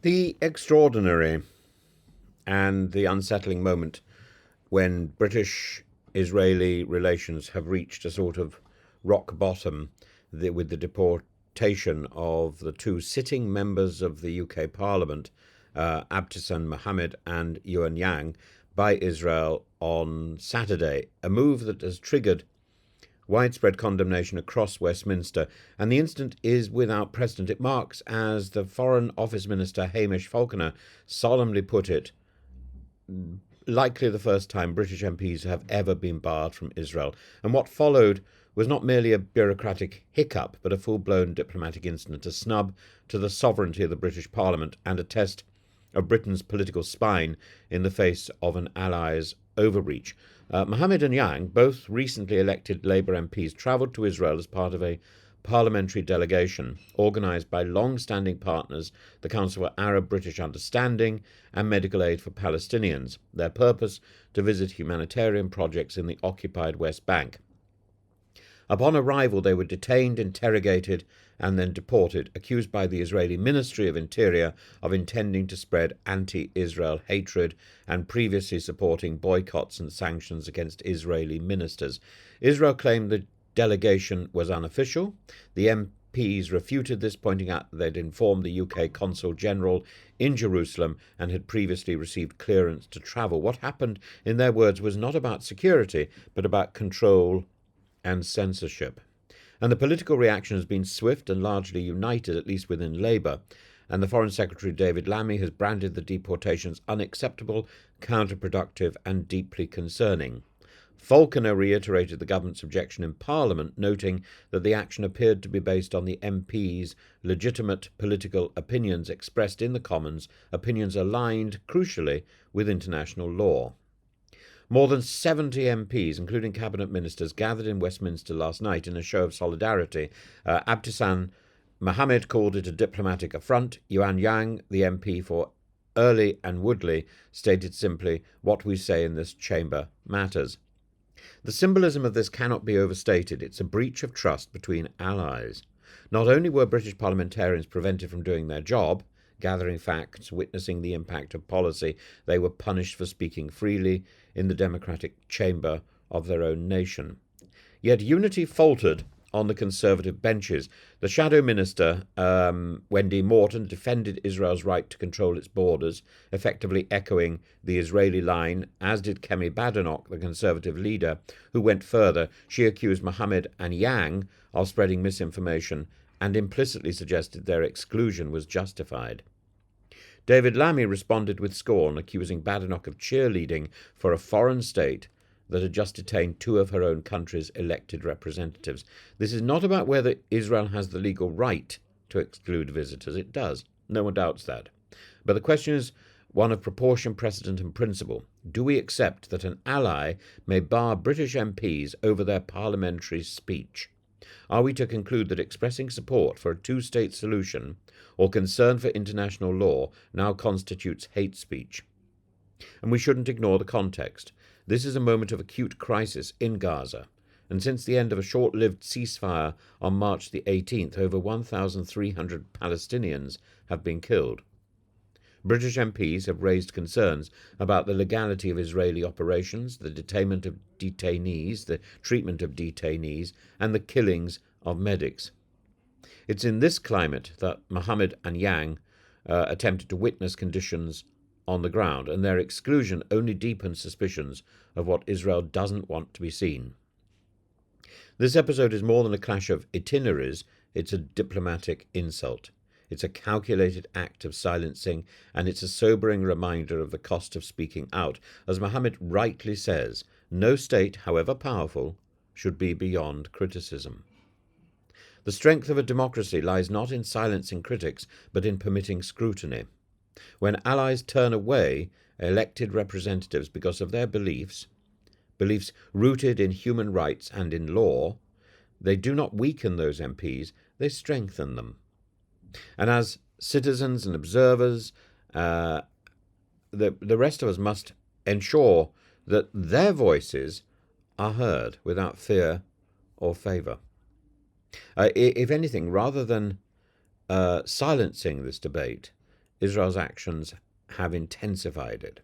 The extraordinary and the unsettling moment when British Israeli relations have reached a sort of rock bottom with the deportation of the two sitting members of the UK Parliament, Abtisam Mohamed and Yuan, by Israel on Saturday, a move that has triggered widespread condemnation across Westminster, and the incident is without precedent. It marks, as the Foreign Office Minister Hamish Falconer solemnly put it, likely the first time British MPs have ever been barred from Israel. And what followed was not merely a bureaucratic hiccup, but a full-blown diplomatic incident, a snub to the sovereignty of the British Parliament and a test of Britain's political spine in the face of an ally's overreach. Mohamed and Yuan, both recently elected Labour MPs, travelled to Israel as part of a parliamentary delegation organised by long-standing partners, the Council for Arab-British Understanding and Medical Aid for Palestinians. Their purpose: to visit humanitarian projects in the occupied West Bank. Upon arrival, they were detained, interrogated, and then deported, accused by the Israeli Ministry of Interior of intending to spread anti-Israel hatred and previously supporting boycotts and sanctions against Israeli ministers. Israel claimed the delegation was unofficial. The MPs refuted this, pointing out that they'd informed the UK Consul General in Jerusalem and had previously received clearance to travel. What happened, in their words, was not about security, but about control and censorship. And the political reaction has been swift and largely united, at least within Labour. And the Foreign Secretary David Lammy has branded the deportations unacceptable, counterproductive, and deeply concerning. Falconer reiterated the government's objection in Parliament, noting that the action appeared to be based on the MPs' legitimate political opinions expressed in the Commons, opinions aligned, crucially, with international law. More than 70 MPs, including cabinet ministers, gathered in Westminster last night in a show of solidarity. Abtisam Mohamed called it a diplomatic affront. Yuan, the MP for Early and Woodley, stated simply, "What we say in this chamber matters." The symbolism of this cannot be overstated. It's a breach of trust between allies. Not only were British parliamentarians prevented from doing their job, gathering facts, witnessing the impact of policy, they were punished for speaking freely in the democratic chamber of their own nation. Yet unity faltered on the Conservative benches. The Shadow Minister, Wendy Morton, defended Israel's right to control its borders, effectively echoing the Israeli line, as did Kemi Badenoch, the Conservative leader, who went further. She accused Mohamed and Yuan of spreading misinformation and implicitly suggested their exclusion was justified. David Lammy responded with scorn, accusing Badenoch of cheerleading for a foreign state that had just detained two of her own country's elected representatives. This is not about whether Israel has the legal right to exclude visitors. It does. No one doubts that. But the question is one of proportion, precedent, and principle. Do we accept that an ally may bar British MPs over their parliamentary speech? Are we to conclude that expressing support for a two-state solution or concern for international law now constitutes hate speech? And we shouldn't ignore the context. This is a moment of acute crisis in Gaza, and since the end of a short-lived ceasefire on March the 18th, over 1,300 Palestinians have been killed. British MPs have raised concerns about the legality of Israeli operations, the detainment of detainees, the treatment of detainees, and the killings of medics. It's in this climate that Mohamed and Yuan attempted to witness conditions on the ground, and their exclusion only deepens suspicions of what Israel doesn't want to be seen. This episode is more than a clash of itineraries, it's a diplomatic insult. It's a calculated act of silencing, and it's a sobering reminder of the cost of speaking out. As Mohamed rightly says, no state, however powerful, should be beyond criticism. The strength of a democracy lies not in silencing critics, but in permitting scrutiny. When allies turn away elected representatives because of their beliefs rooted in human rights and in law, they do not weaken those MPs, they strengthen them. And as citizens and observers, the rest of us must ensure that their voices are heard without fear or favour. If anything, rather than silencing this debate, Israel's actions have intensified it.